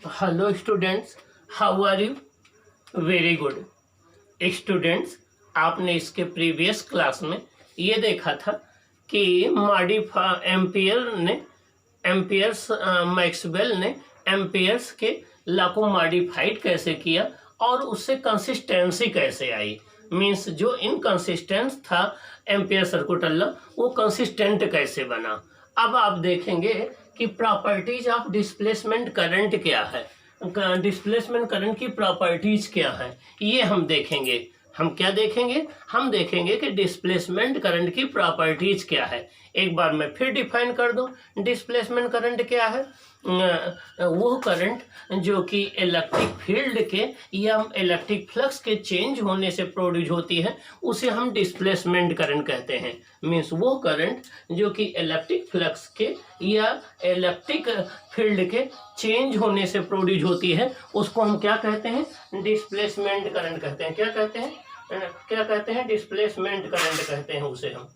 Hello students, how are you? Very good students. आपने इसके previous class में ये देखा था कि मैक्सवेल ने एम्पियर्स के लॉ को मॉडिफाइड कैसे किया और उससे कंसिस्टेंसी कैसे आई। मीन्स जो इनकंसिस्टेंट था एम्पियर सर्कुलर लॉ वो कंसिस्टेंट कैसे बना। अब आप देखेंगे कि प्रॉपर्टीज ऑफ डिस्प्लेसमेंट करंट क्या है, डिस्प्लेसमेंट करंट की प्रॉपर्टीज क्या है, ये हम देखेंगे। हम क्या देखेंगे? हम देखेंगे कि डिस्प्लेसमेंट करंट की प्रॉपर्टीज क्या है। एक बार मैं फिर डिफाइन कर दूं, डिस्प्लेसमेंट करंट क्या है? वो करंट जो कि इलेक्ट्रिक फील्ड के या इलेक्ट्रिक फ्लक्स के चेंज होने से प्रोड्यूस होती है उसे हम डिस्प्लेसमेंट करंट कहते हैं। मीन्स वो करंट जो कि इलेक्ट्रिक फ्लक्स के या इलेक्ट्रिक फील्ड के चेंज होने से प्रोड्यूस होती है उसको हम क्या कहते हैं? डिस्प्लेसमेंट करंट कहते हैं। क्या कहते हैं? डिस्प्लेसमेंट करंट कहते हैं उसे हम।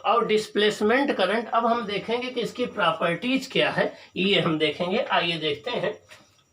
और डिस्प्लेसमेंट करंट अब हम देखेंगे कि इसकी प्रॉपर्टीज क्या है, ये हम देखेंगे। आइए देखते हैं।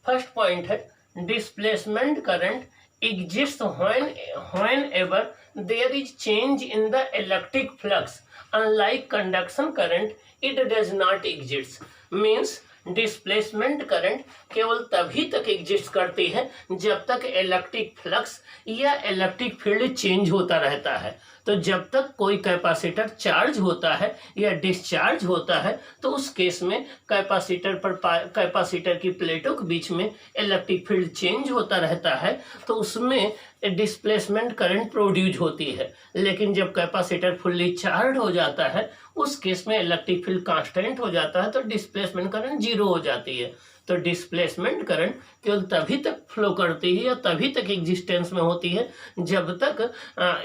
फर्स्ट पॉइंट है displacement current exists whenever there is change in the electric flux. Unlike conduction current, it does not exist. Means displacement current केवल तभी तक एग्जिस्ट करती है जब तक इलेक्ट्रिक फ्लक्स या इलेक्ट्रिक फील्ड चेंज होता रहता है। तो जब तक कोई कैपेसिटर चार्ज होता है या डिस्चार्ज होता है तो उस केस में कैपेसिटर की प्लेटों के बीच में इलेक्ट्रिक फील्ड चेंज होता रहता है तो उसमें डिस्प्लेसमेंट करंट प्रोड्यूस होती है। लेकिन जब कैपेसिटर फुल्ली चार्ज हो जाता है उस केस में इलेक्ट्रिक फील्ड कांस्टेंट हो जाता है तो डिस्प्लेसमेंट करंट जीरो हो जाती है। तो डिस्प्लेसमेंट करंट केवल तभी तक फ्लो करती है या तभी तक एग्जिस्टेंस में होती है जब तक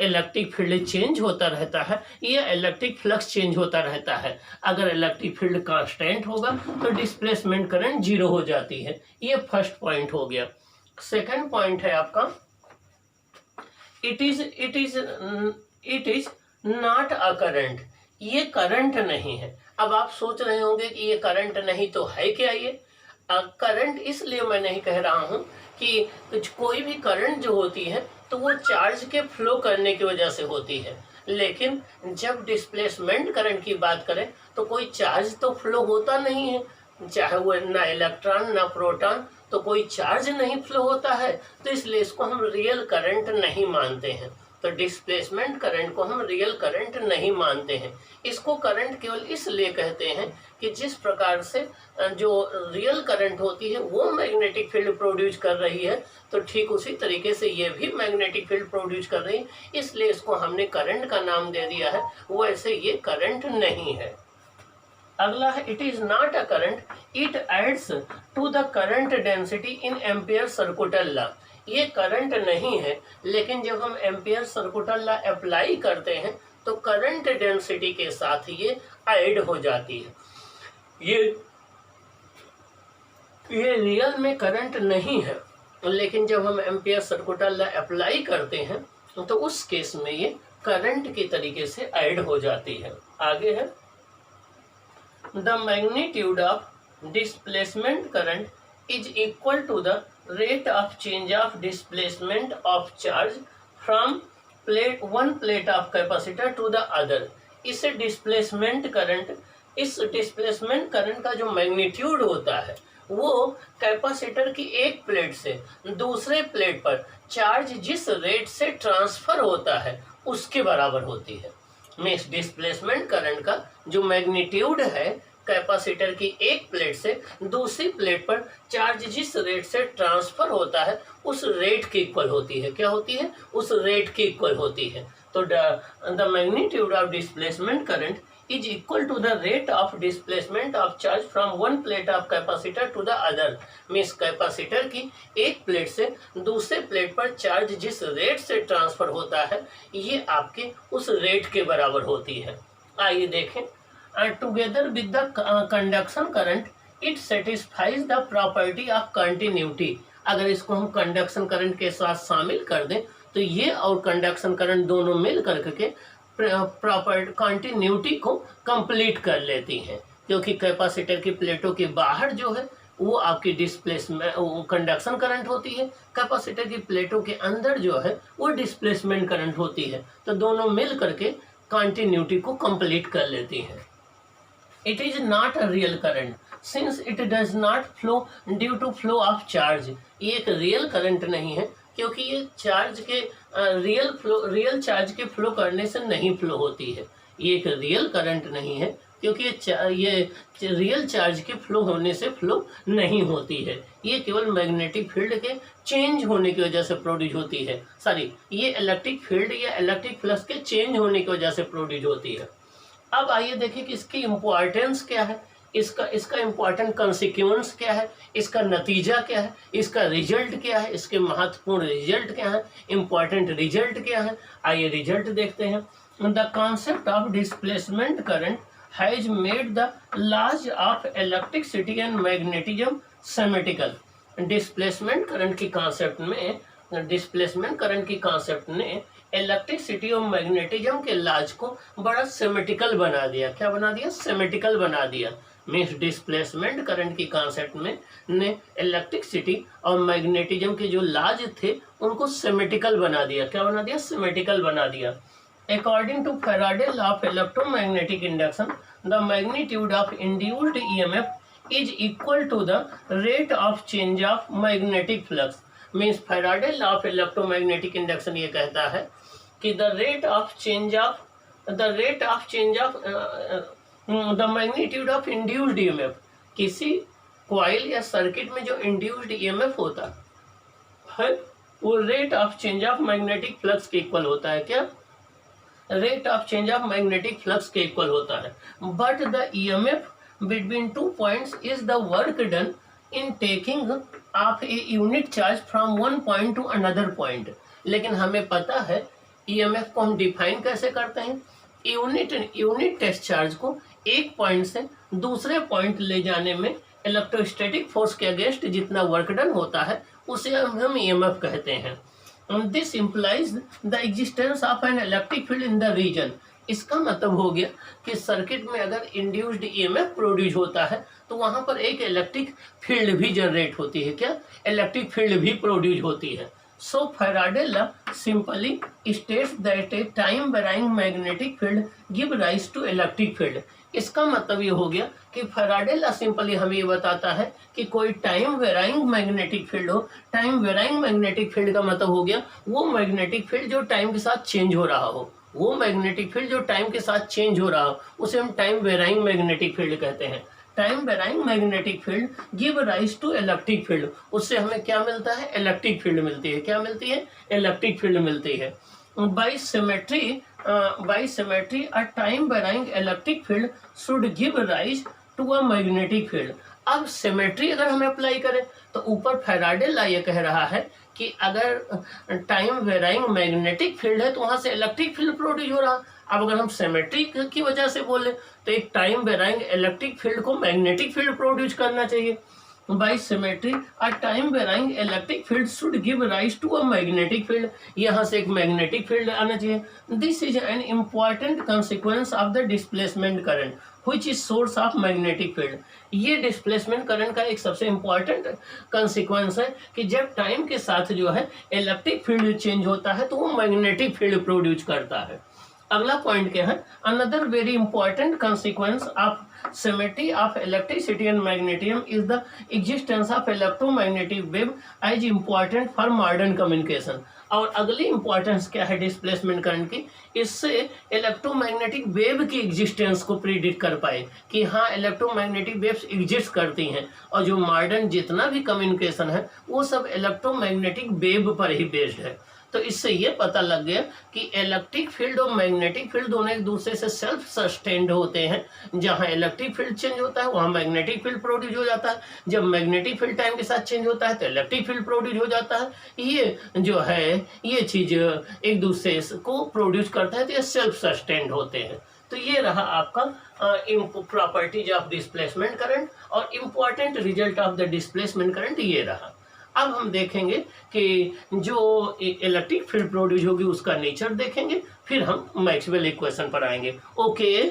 इलेक्ट्रिक फील्ड चेंज होता रहता है या इलेक्ट्रिक फ्लक्स चेंज होता रहता है। अगर इलेक्ट्रिक फील्ड कांस्टेंट होगा तो डिस्प्लेसमेंट करंट जीरो हो जाती है। ये फर्स्ट पॉइंट हो गया। सेकंड पॉइंट है आपका it is not a current. ये करंट नहीं है। अब आप सोच रहे होंगे कि ये करंट नहीं तो है क्या? ये करंट इसलिए मैं नहीं कह रहा हूं कि कोई भी करंट जो होती है तो वो चार्ज के फ्लो करने की वजह से होती है। लेकिन जब डिस्प्लेसमेंट करंट की बात करें तो कोई चार्ज तो फ्लो होता नहीं है, चाहे वो ना इलेक्ट्रॉन ना प्रोटॉन, तो कोई चार्ज नहीं फ्लो होता है। तो इसलिए इसको हम रियल करंट नहीं मानते हैं। तो डिस्प्लेसमेंट करंट को हम रियल करंट नहीं मानते हैं। इसको करंट केवल इसलिए कहते हैं कि जिस प्रकार से जो रियल करंट होती है वो मैग्नेटिक फील्ड प्रोड्यूस कर रही है तो ठीक उसी तरीके से ये भी मैग्नेटिक फील्ड प्रोड्यूस कर रही है, इसलिए इसको हमने करंट का नाम दे दिया है। वैसे ये करंट नहीं है। अगला है it is not a current, it adds to the current density in Ampere circular law. ये करंट नहीं है, लेकिन जब हम एम्पियर सर्कुलर लॉ अप्लाई करते हैं तो करंट डेंसिटी के साथ ये ऐड हो जाती है। ये रियल में करंट नहीं है, लेकिन जब हम एम्पियर सर्कुलर लॉ अप्लाई करते हैं तो उस केस में ये करंट के तरीके से ऐड हो जाती है। आगे है the magnitude of displacement current is equal to the rate of change of displacement of charge from one plate of capacitor to the other. इस डिस्प्लेसमेंट करंट का जो मैग्नीट्यूड होता है वो कैपेसिटर की एक प्लेट से दूसरे प्लेट पर चार्ज जिस रेट से ट्रांसफर होता है उसके बराबर होती है। मीन्स डिस्प्लेसमेंट करंट का जो मैग्नीट्यूड है कैपेसिटर की एक प्लेट से दूसरी प्लेट पर चार्ज जिस रेट से ट्रांसफर होता है उस रेट की इक्वल होती है। क्या होती है? उस रेट की इक्वल होती है। तो the magnitude of displacement current is equal to the rate of displacement of charge from one plate of capacitor to the other. Means capacitor की एक प्लेट से दूसरे प्लेट पर चार्ज जिस रेट से ट्रांसफर होता है ये आपके उस रेट के बराबर होती है। आइए देखें। Together with the conduction current, it satisfies the property of continuity. अगर इसको हम कंडक्शन करंट के साथ शामिल कर दें तो ये और कंडक्शन करंट दोनों मिल करके प्रॉपर कंटिन्यूटी को कंप्लीट कर लेती हैं, क्योंकि कैपेसिटर की प्लेटों के बाहर जो है वो आपकी डिस्प्लेसमेंट कंडक्शन करंट होती है, कैपेसिटर की प्लेटों के अंदर जो है वो डिस्प्लेसमेंट करंट होती है। तो दोनों मिल करके कंटिन्यूटी को कंप्लीट कर लेती हैं। It is not a real current since it does not flow due to flow of charge. ये एक रियल करंट नहीं है क्योंकि ये चार्ज के रियल चार्ज के फ्लो करने से नहीं फ्लो होती है। ये एक रियल करंट नहीं है क्योंकि ये रियल चार्ज के फ्लो होने से फ्लो नहीं होती है। ये केवल मैग्नेटिक फील्ड के चेंज होने की वजह से प्रोड्यूस होती है। ये इलेक्ट्रिक फील्ड या इलेक्ट्रिक फ्लक्स के चेंज होने की वजह से प्रोड्यूस होती है। अब आइए देखिए कि इसकी इम्पोर्टेंस क्या है, इसका इम्पोर्टेंट कंसिक्वेंस क्या है, इसका नतीजा क्या है, इसका रिजल्ट क्या है, इसके महत्वपूर्ण रिजल्ट क्या है, इम्पोर्टेंट रिजल्ट क्या है। आइए रिजल्ट देखते हैं। The concept of displacement current has made the laws of electricity and magnetism symmetrical. Displacement current की कॉन्सेप्ट ने इलेक्ट्रिसिटी और मैग्नेटिज्म के लॉज को बड़ा सिमेट्रिकल बना दिया। क्या बना दिया? सिमेट्रिकल बना दिया। मीन्स डिस्प्लेसमेंट करंट की कॉन्सेप्ट में ने इलेक्ट्रिसिटी और मैग्नेटिज्म के जो लॉज थे उनको सिमेट्रिकल बना दिया। क्या बना दिया? सिमेट्रिकल बना दिया। According to Faraday law of electromagnetic induction, the magnitude of induced EMF is equal to the rate of change of magnetic flux. Means Faraday law of electromagnetic induction ये कहता है कि the rate of change of the magnitude of induced EMF, किसी coil या circuit में जो induced EMF होता है वो rate of change of magnetic flux के इक्वल होता है। क्या? Rate of change of magnetic flux के इक्वल होता है। But the EMF between 2 points is the work done in taking of a unit charge from one point two another point. लेकिन हमें पता है EMF को हम डिफाइन कैसे करते हैं। यूनिट टेस्ट चार्ज को एक पॉइंट से दूसरे पॉइंट ले जाने में इलेक्ट्रोस्टैटिक फोर्स के अगेंस्ट जितना वर्क डन होता है उसे हम EMF कहते हैं। This implies the existence of an electric field in the region. इसका मतलब हो गया कि सर्किट में अगर इंड्यूस्ड EMF प्रोड्यूस होता है तो वहां पर एक इलेक्ट्रिक फील्ड भी जनरेट होती है। क्या? इलेक्ट्रिक फील्ड भी प्रोड्यूस होती है। So Faraday law simply states that a time varying magnetic field give rise to electric field. इसका मतलब ये हो गया कि फैराडे लॉ सिंपली हमें ये बताता है कि कोई टाइम वेराइंग मैग्नेटिक फील्ड हो। टाइम वेराइंग मैग्नेटिक फील्ड का मतलब हो गया वो मैग्नेटिक फील्ड जो टाइम के साथ चेंज हो रहा हो। वो मैग्नेटिक फील्ड जो टाइम के साथ चेंज हो रहा हो उसे हम टाइम वेराइंग मैग्नेटिक फील्ड कहते हैं। Time varying magnetic field give rise to electric field. उससे हमें क्या मिलता है? इलेक्ट्रिक फील्ड मिलती है। क्या मिलती है? इलेक्ट्रिक फील्ड मिलती है। By symmetry a time varying electric field should give rise to a magnetic field. अब सिमेट्री अगर हम अप्लाई करें तो ऊपर फैराडे लॉ ये कह रहा है कि अगर टाइम वेराइंग मैग्नेटिक फील्ड है तो वहां से इलेक्ट्रिक फील्ड प्रोड्यूस हो रहा। अब अगर हम सिमेट्री की वजह से बोले तो एक टाइम वेराइंग इलेक्ट्रिक फील्ड को मैग्नेटिक फील्ड प्रोड्यूस करना चाहिए। By symmetry a time varying electric field should give rise to a magnetic field. यहाँ से एक मैग्नेटिक फील्ड आना चाहिए। This is an important consequence of the displacement current which is source of magnetic field. ये displacement current का एक सबसे important consequence है कि जब टाइम के साथ जो है इलेक्ट्रिक फील्ड चेंज होता है तो वो मैग्नेटिक फील्ड प्रोड्यूस करता है। अगला पॉइंट क्या है? Another very important consequence of symmetry of electricity and magnetism is the existence of electromagnetic wave as important for modern communication. और अगली इंपॉर्टेंस क्या है डिस्प्लेसमेंट करंट की? इससे इलेक्ट्रोमैग्नेटिक वेव की एग्जिस्टेंस को प्रिडिक्ट कर पाए कि हाँ इलेक्ट्रोमैग्नेटिक वेव्स एग्जिस्ट करती हैं और जो मॉडर्न जितना भी कम्युनिकेशन है वो सब इलेक्ट्रोमैग्नेटिक वेव पर ही बेस्ड है। तो इससे ये पता लग गया कि इलेक्ट्रिक फील्ड और मैग्नेटिक फील्ड दोनों एक दूसरे से सेल्फ सस्टेन्ड होते हैं। जहां इलेक्ट्रिक फील्ड चेंज होता है वहां मैग्नेटिक फील्ड प्रोड्यूस हो जाता है। जब मैग्नेटिक फील्ड टाइम के साथ चेंज होता है तो इलेक्ट्रिक फील्ड प्रोड्यूस हो जाता है। ये जो है ये चीज एक दूसरे को प्रोड्यूस करता है तो ये सेल्फ सस्टेन्ड होते हैं। तो ये रहा आपका प्रॉपर्टीज ऑफ डिस्प्लेसमेंट करंट और important result of the displacement current ये रहा। अब हम देखेंगे कि जो इलेक्ट्रिक फील्ड प्रोड्यूस होगी उसका नेचर देखेंगे, फिर हम मैक्सवेल इक्वेशन पर आएंगे। ओके।